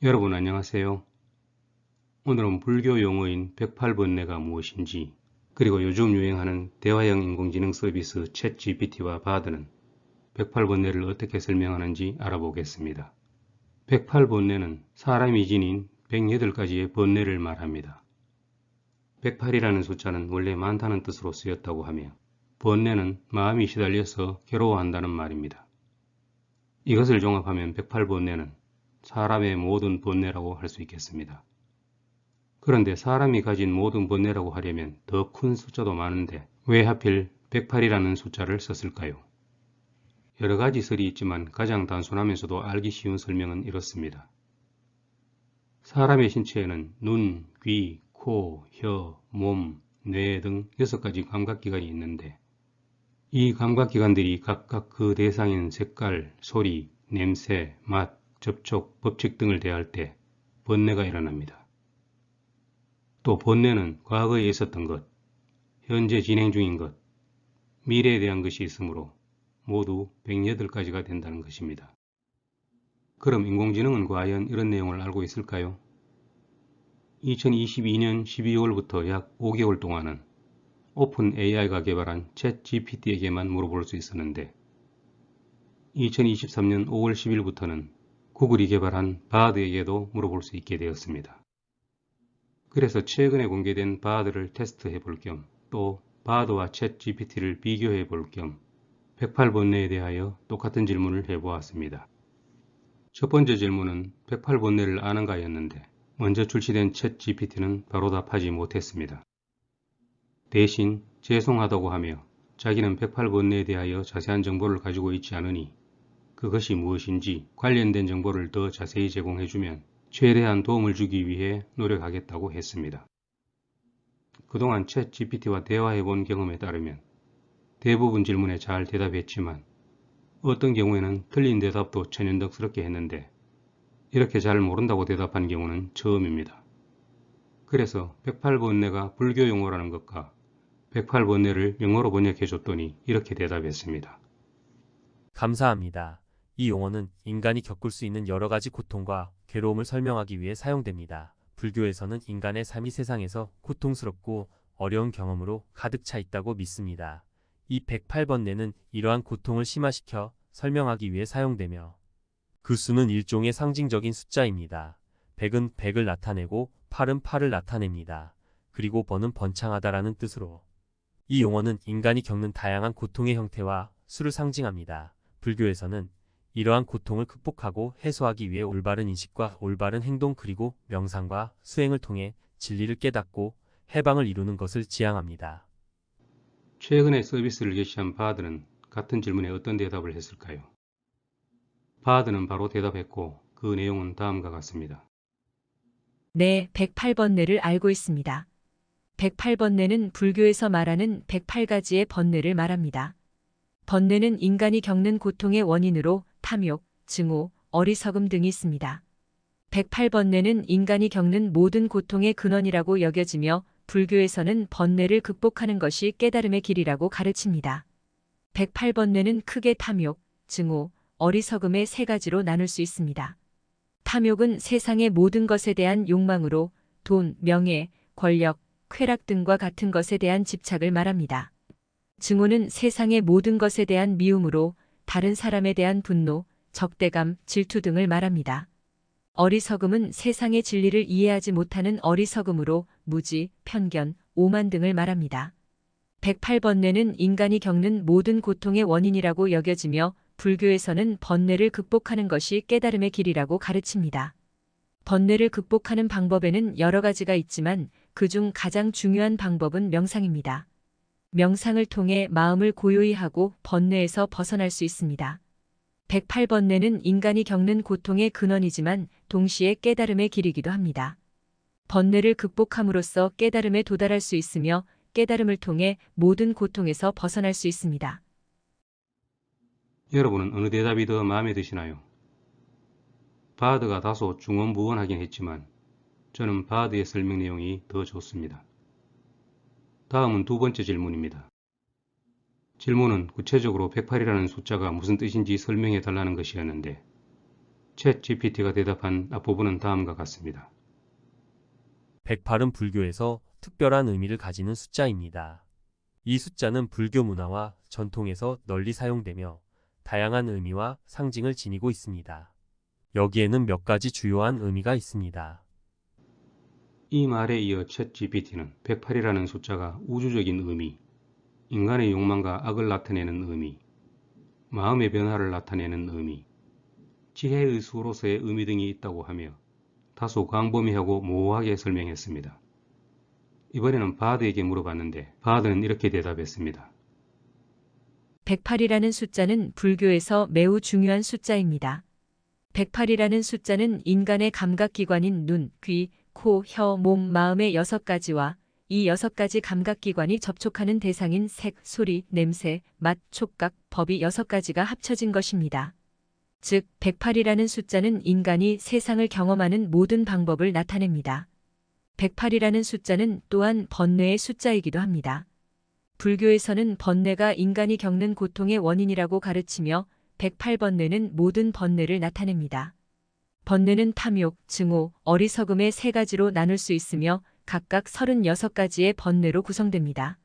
여러분 안녕하세요. 오늘은 불교 용어인 108번뇌가 무엇인지, 그리고 요즘 유행하는 대화형 인공지능 서비스 챗GPT와 바드는 108번뇌를 어떻게 설명하는지 알아보겠습니다. 108번뇌는 사람이 지닌 108가지의 번뇌를 말합니다. 108이라는 숫자는 원래 많다는 뜻으로 쓰였다고 하며, 번뇌는 마음이 시달려서 괴로워한다는 말입니다. 이것을 종합하면 108번뇌는 사람의 모든 번뇌라고 할 수 있겠습니다. 그런데 사람이 가진 모든 번뇌라고 하려면 더 큰 숫자도 많은데 왜 하필 108이라는 숫자를 썼을까요? 여러 가지 설이 있지만 가장 단순하면서도 알기 쉬운 설명은 이렇습니다. 사람의 신체에는 눈, 귀, 코, 혀, 몸, 뇌 등 6가지 감각기관이 있는데, 이 감각기관들이 각각 그 대상인 색깔, 소리, 냄새, 맛, 접촉, 법칙 등을 대할 때 번뇌가 일어납니다. 또 번뇌는 과거에 있었던 것, 현재 진행 중인 것, 미래에 대한 것이 있으므로 모두 108가지가 된다는 것입니다. 그럼 인공지능은 과연 이런 내용을 알고 있을까요? 2022년 12월부터 약 5개월 동안은 오픈 AI가 개발한 챗 GPT에게만 물어볼 수 있었는데, 2023년 5월 10일부터는 구글이 개발한 바드에게도 물어볼 수 있게 되었습니다. 그래서 최근에 공개된 바드를 테스트해 볼 겸, 또 바드와 챗 GPT를 비교해 볼 겸 108번뇌에 대하여 똑같은 질문을 해보았습니다. 첫 번째 질문은 108번뇌를 아는가였는데, 먼저 출시된 챗 GPT는 바로 답하지 못했습니다. 대신 죄송하다고 하며 자기는 108번뇌에 대하여 자세한 정보를 가지고 있지 않으니 그것이 무엇인지 관련된 정보를 더 자세히 제공해주면 최대한 도움을 주기 위해 노력하겠다고 했습니다. 그동안 챗 GPT와 대화해본 경험에 따르면 대부분 질문에 잘 대답했지만 어떤 경우에는 틀린 대답도 천연덕스럽게 했는데, 이렇게 잘 모른다고 대답한 경우는 처음입니다. 그래서 108번뇌가 불교 용어라는 것과 108번뇌를 영어로 번역해줬더니 이렇게 대답했습니다. 감사합니다. 이 용어는 인간이 겪을 수 있는 여러 가지 고통과 괴로움을 설명하기 위해 사용됩니다. 불교에서는 인간의 삶이 세상에서 고통스럽고 어려운 경험으로 가득 차 있다고 믿습니다. 이 108번뇌는 이러한 고통을 심화시켜 설명하기 위해 사용되며, 그 수는 일종의 상징적인 숫자입니다. 100은 100을 나타내고 8은 8을 나타냅니다. 그리고 번은 번창하다라는 뜻으로, 이 용어는 인간이 겪는 다양한 고통의 형태와 수를 상징합니다. 불교에서는 이러한 고통을 극복하고 해소하기 위해 올바른 인식과 올바른 행동, 그리고 명상과 수행을 통해 진리를 깨닫고 해방을 이루는 것을 지향합니다. 최근에 서비스를 개시한 바드는 같은 질문에 어떤 대답을 했을까요? 바드는 바로 대답했고, 그 내용은 다음과 같습니다. 네, 108번뇌를 알고 있습니다. 108번뇌는 불교에서 말하는 108가지의 번뇌를 말합니다. 번뇌는 인간이 겪는 고통의 원인으로 탐욕, 증오, 어리석음 등이 있습니다. 108번뇌는 인간이 겪는 모든 고통의 근원이라고 여겨지며, 불교에서는 번뇌를 극복하는 것이 깨달음의 길이라고 가르칩니다. 108번뇌는 크게 탐욕, 증오, 어리석음의 세 가지로 나눌 수 있습니다. 탐욕은 세상의 모든 것에 대한 욕망으로 돈, 명예, 권력, 쾌락 등과 같은 것에 대한 집착을 말합니다. 증오는 세상의 모든 것에 대한 미움으로 다른 사람에 대한 분노, 적대감, 질투 등을 말합니다. 어리석음은 세상의 진리를 이해하지 못하는 어리석음으로 무지, 편견, 오만 등을 말합니다. 108번뇌는 인간이 겪는 모든 고통의 원인이라고 여겨지며, 불교에서는 번뇌를 극복하는 것이 깨달음의 길이라고 가르칩니다. 번뇌를 극복하는 방법에는 여러 가지가 있지만 그중 가장 중요한 방법은 명상입니다. 명상을 통해 마음을 고요히 하고 번뇌에서 벗어날 수 있습니다. 108번뇌는 인간이 겪는 고통의 근원이지만 동시에 깨달음의 길이기도 합니다. 번뇌를 극복함으로써 깨달음에 도달할 수 있으며, 깨달음을 통해 모든 고통에서 벗어날 수 있습니다. 여러분은 어느 대답이 더 마음에 드시나요? 바드가 다소 중언부언하긴 했지만 저는 바드의 설명 내용이 더 좋습니다. 다음은 두 번째 질문입니다. 질문은 구체적으로 108이라는 숫자가 무슨 뜻인지 설명해 달라는 것이었는데, 챗 GPT가 대답한 앞부분은 다음과 같습니다. 108은 불교에서 특별한 의미를 가지는 숫자입니다. 이 숫자는 불교 문화와 전통에서 널리 사용되며 다양한 의미와 상징을 지니고 있습니다. 여기에는 몇 가지 주요한 의미가 있습니다. 이 말에 이어 챗 GPT는 108이라는 숫자가 우주적인 의미, 인간의 욕망과 악을 나타내는 의미, 마음의 변화를 나타내는 의미, 지혜의 수로서의 의미 등이 있다고 하며 다소 광범위하고 모호하게 설명했습니다. 이번에는 바드에게 물어봤는데 바드는 이렇게 대답했습니다. 108이라는 숫자는 불교에서 매우 중요한 숫자입니다. 108이라는 숫자는 인간의 감각기관인 눈, 귀, 코, 혀, 몸, 마음의 6가지와 이 6가지 감각기관이 접촉하는 대상인 색, 소리, 냄새, 맛, 촉각, 법이 6가지가 합쳐진 것입니다. 즉, 108이라는 숫자는 인간이 세상을 경험하는 모든 방법을 나타냅니다. 108이라는 숫자는 또한 번뇌의 숫자이기도 합니다. 불교에서는 번뇌가 인간이 겪는 고통의 원인이라고 가르치며 108번뇌는 모든 번뇌를 나타냅니다. 번뇌는 탐욕, 증오, 어리석음의 3가지로 나눌 수 있으며 각각 36가지의 번뇌로 구성됩니다.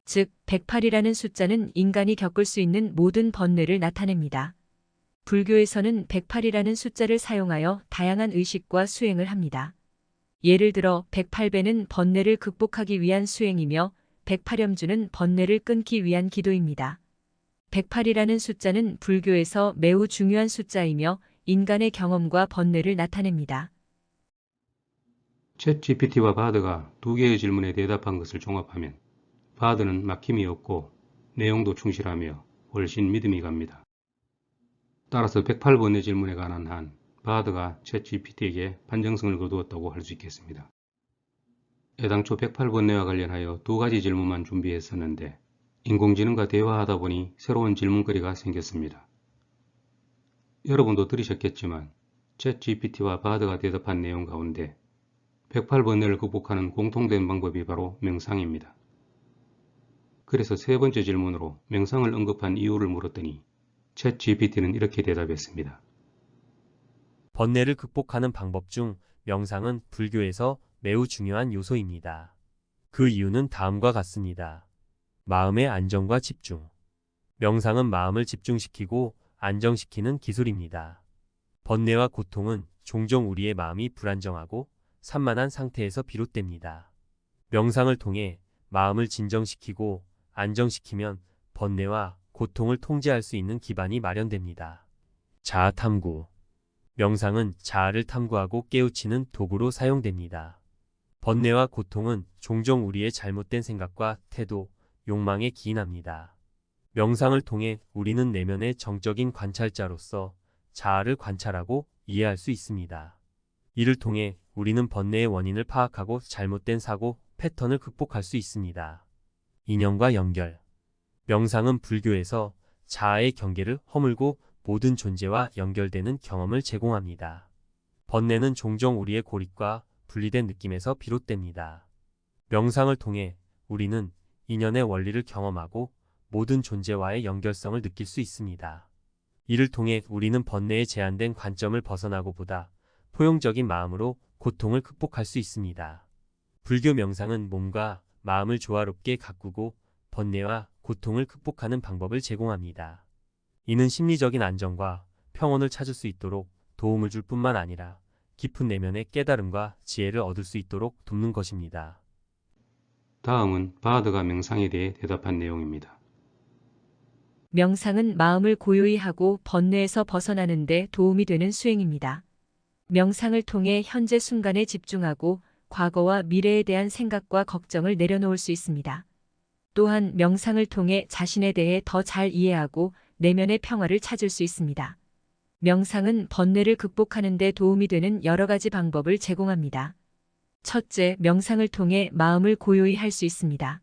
즉, 108이라는 숫자는 인간이 겪을 수 있는 모든 번뇌를 나타냅니다. 불교에서는 108이라는 숫자를 사용하여 다양한 의식과 수행을 합니다. 예를 들어 108배는 번뇌를 극복하기 위한 수행이며 108염주는 번뇌를 끊기 위한 기도입니다. 108이라는 숫자는 불교에서 매우 중요한 숫자이며 인간의 경험과 번뇌를 나타냅니다. 챗 GPT와 바드가 두 개의 질문에 대답한 것을 종합하면 바드는 막힘이 없고 내용도 충실하며 훨씬 믿음이 갑니다. 따라서 108번의 질문에 관한 한 바드가 챗 GPT에게 판정성을 거두었다고 할 수 있겠습니다. 애당초 108번뇌와 관련하여 두 가지 질문만 준비했었는데 인공지능과 대화하다 보니 새로운 질문거리가 생겼습니다. 여러분도 들으셨겠지만 챗 GPT와 바드가 대답한 내용 가운데 108번뇌를 극복하는 공통된 방법이 바로 명상입니다. 그래서 세 번째 질문으로 명상을 언급한 이유를 물었더니 챗 GPT는 이렇게 대답했습니다. 번뇌를 극복하는 방법 중 명상은 불교에서 매우 중요한 요소입니다. 그 이유는 다음과 같습니다. 마음의 안정과 집중. 명상은 마음을 집중시키고 안정시키는 기술입니다. 번뇌와 고통은 종종 우리의 마음이 불안정하고 산만한 상태에서 비롯됩니다. 명상을 통해 마음을 진정시키고 안정시키면 번뇌와 고통을 통제할 수 있는 기반이 마련됩니다. 자아 탐구. 명상은 자아를 탐구하고 깨우치는 도구로 사용됩니다. 번뇌와 고통은 종종 우리의 잘못된 생각과 태도, 욕망에 기인합니다. 명상을 통해 우리는 내면의 정적인 관찰자로서 자아를 관찰하고 이해할 수 있습니다. 이를 통해 우리는 번뇌의 원인을 파악하고 잘못된 사고, 패턴을 극복할 수 있습니다. 인연과 연결. 명상은 불교에서 자아의 경계를 허물고 모든 존재와 연결되는 경험을 제공합니다. 번뇌는 종종 우리의 고립과 분리된 느낌에서 비롯됩니다. 명상을 통해 우리는 인연의 원리를 경험하고 모든 존재와의 연결성을 느낄 수 있습니다. 이를 통해 우리는 번뇌의 제한된 관점을 벗어나고 보다 포용적인 마음으로 고통을 극복할 수 있습니다. 불교 명상은 몸과 마음을 조화롭게 가꾸고 번뇌와 고통을 극복하는 방법을 제공합니다. 이는 심리적인 안정과 평온을 찾을 수 있도록 도움을 줄 뿐만 아니라 깊은 내면의 깨달음과 지혜를 얻을 수 있도록 돕는 것입니다. 다음은 바드가 명상에 대해 대답한 내용입니다. 명상은 마음을 고요히 하고 번뇌에서 벗어나는 데 도움이 되는 수행입니다. 명상을 통해 현재 순간에 집중하고 과거와 미래에 대한 생각과 걱정을 내려놓을 수 있습니다. 또한 명상을 통해 자신에 대해 더 잘 이해하고 내면의 평화를 찾을 수 있습니다. 명상은 번뇌를 극복하는 데 도움이 되는 여러 가지 방법을 제공합니다. 첫째, 명상을 통해 마음을 고요히 할 수 있습니다.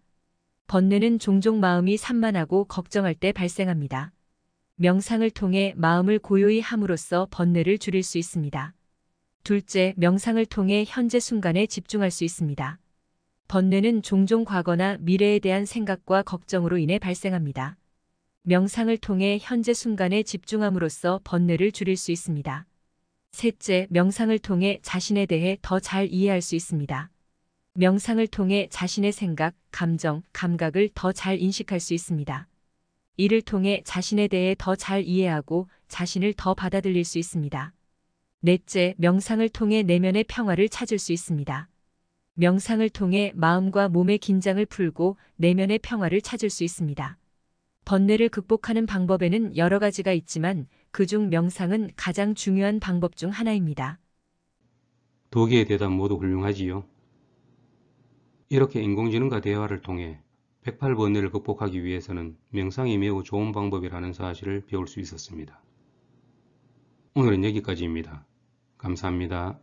번뇌는 종종 마음이 산만하고 걱정할 때 발생합니다. 명상을 통해 마음을 고요히 함으로써 번뇌를 줄일 수 있습니다. 둘째, 명상을 통해 현재 순간에 집중할 수 있습니다. 번뇌는 종종 과거나 미래에 대한 생각과 걱정으로 인해 발생합니다. 명상을 통해 현재 순간에 집중함으로써 번뇌를 줄일 수 있습니다. 셋째, 명상을 통해 자신에 대해 더 잘 이해할 수 있습니다. 명상을 통해 자신의 생각, 감정, 감각을 더 잘 인식할 수 있습니다. 이를 통해 자신에 대해 더 잘 이해하고 자신을 더 받아들일 수 있습니다. 넷째, 명상을 통해 내면의 평화를 찾을 수 있습니다. 명상을 통해 마음과 몸의 긴장을 풀고 내면의 평화를 찾을 수 있습니다. 번뇌를 극복하는 방법에는 여러 가지가 있지만 그중 명상은 가장 중요한 방법 중 하나입니다. 두 개의 대답 모두 훌륭하지요. 이렇게 인공지능과 대화를 통해 108번뇌를 극복하기 위해서는 명상이 매우 좋은 방법이라는 사실을 배울 수 있었습니다. 오늘은 여기까지입니다. 감사합니다.